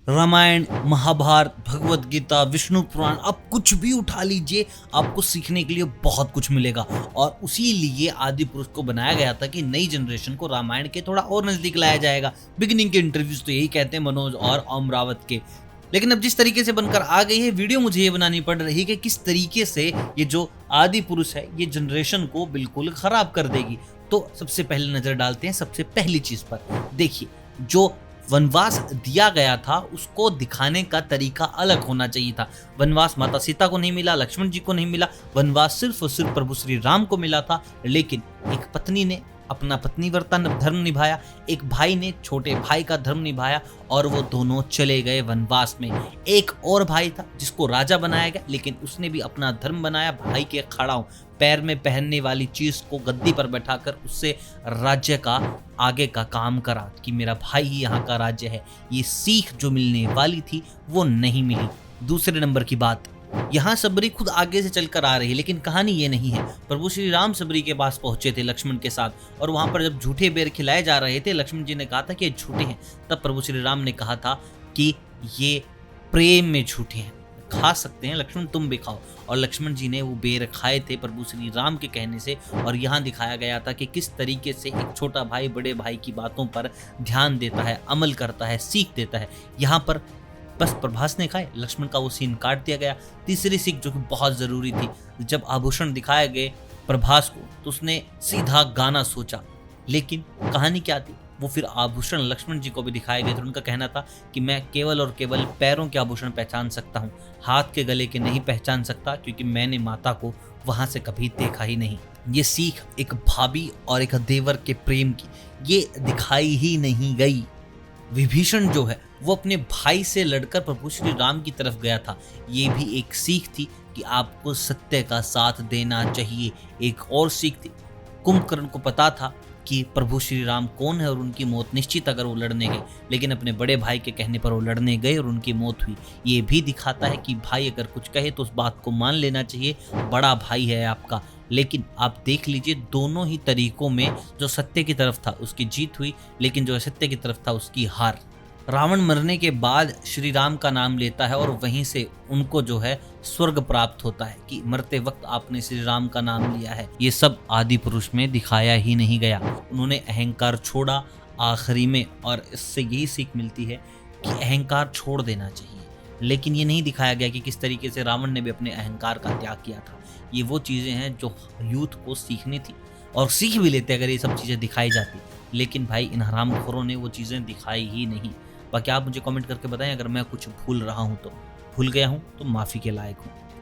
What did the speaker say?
रामायण, महाभारत, भगवत गीता, विष्णु पुराण, आप कुछ भी उठा लीजिए, आपको सीखने के लिए बहुत कुछ मिलेगा। और उसी लिए आदि पुरुष को बनाया गया था कि नई जनरेशन को रामायण के थोड़ा और नजदीक लाया जाएगा। बिगिनिंग के इंटरव्यूज तो यही कहते हैं मनोज और ओम रावत के। लेकिन अब जिस तरीके से बनकर आ गई है वीडियो, मुझे ये बनानी पड़ रही है कि किस तरीके से ये जो आदि पुरुष है ये जनरेशन को बिल्कुल खराब कर देगी। तो सबसे पहले नजर डालते हैं सबसे पहली चीज पर। देखिए, जो वनवास दिया गया था उसको दिखाने का तरीका अलग होना चाहिए था। वनवास माता सीता को नहीं मिला, लक्ष्मण जी को नहीं मिला, वनवास सिर्फ और सिर्फ प्रभु श्री राम को मिला था। लेकिन एक पत्नी ने अपना पत्नीव्रता धर्म निभाया, एक भाई ने छोटे भाई का धर्म निभाया और वो दोनों चले गए वनवास में। एक और भाई था जिसको राजा बनाया गया, लेकिन उसने भी अपना धर्म बनाया, भाई के अखाड़ाओं पैर में पहनने वाली चीज को गद्दी पर बैठाकर उससे राज्य का आगे का काम करा कि मेरा भाई ही यहाँ का राज्य है। ये सीख जो मिलने वाली थी वो नहीं मिली। दूसरे नंबर की बात, यहाँ सबरी खुद आगे से चलकर आ रही है, लेकिन कहानी ये नहीं है। प्रभु श्री राम सबरी के पास पहुंचे थे लक्ष्मण के साथ, और वहां पर जब झूठे बेर खिलाए जा रहे थे, लक्ष्मण जी ने कहा था कि ये झूठे हैं। तब प्रभु श्री राम ने कहा था कि ये प्रेम में झूठे हैं, खा सकते हैं लक्ष्मण, तुम भी खाओ। और लक्ष्मण जी ने वो बेर खाए थे प्रभु श्री राम के कहने से। और यहाँ दिखाया गया था कि किस तरीके से एक छोटा भाई बड़े भाई की बातों पर ध्यान देता है, अमल करता है, सीख देता है। यहाँ पर बस प्रभास ने खाए, लक्ष्मण का वो सीन काट दिया गया। तीसरी सीख जो कि बहुत जरूरी थी, जब आभूषण दिखाए गए प्रभास को तो उसने सीधा गाना सोचा, लेकिन कहानी क्या थी, वो फिर आभूषण लक्ष्मण जी को भी दिखाए गए थे। उनका कहना था कि मैं केवल और केवल पैरों के आभूषण पहचान सकता हूँ, हाथ के गले के नहीं पहचान सकता, क्योंकि मैंने माता को वहां से कभी देखा ही नहीं। ये सीख एक भाभी और एक देवर के प्रेम की ये दिखाई ही नहीं गई। विभीषण जो है वो अपने भाई से लड़कर प्रभु श्री राम की तरफ गया था। ये भी एक सीख थी कि आपको सत्य का साथ देना चाहिए। एक और सीख थी, कुंभकर्ण को पता था कि प्रभु श्री राम कौन है और उनकी मौत निश्चित अगर वो लड़ने गए, लेकिन अपने बड़े भाई के कहने पर वो लड़ने गए और उनकी मौत हुई। ये भी दिखाता है कि भाई अगर कुछ कहे तो उस बात को मान लेना चाहिए, बड़ा भाई है आपका। लेकिन आप देख लीजिए, दोनों ही तरीकों में जो सत्य की तरफ था उसकी जीत हुई, लेकिन जो असत्य की तरफ था उसकी हार। रावण मरने के बाद श्री राम का नाम लेता है और वहीं से उनको जो है स्वर्ग प्राप्त होता है कि मरते वक्त आपने श्री राम का नाम लिया है। ये सब आदि पुरुष में दिखाया ही नहीं गया। उन्होंने अहंकार छोड़ा आखिरी में, और इससे यही सीख मिलती है कि अहंकार छोड़ देना चाहिए। लेकिन ये नहीं दिखाया गया कि किस तरीके से रावण ने भी अपने अहंकार का त्याग किया था। ये वो चीज़ें हैं जो यूथ को सीखनी थी, और सीख भी लेते अगर ये सब चीज़ें दिखाई जाती। लेकिन भाई इन हरामखोरों ने वो चीज़ें दिखाई ही नहीं। बाकी आप मुझे कमेंट करके बताएं, अगर मैं कुछ भूल रहा हूँ तो, भूल गया हूँ तो माफ़ी के लायक हूँ।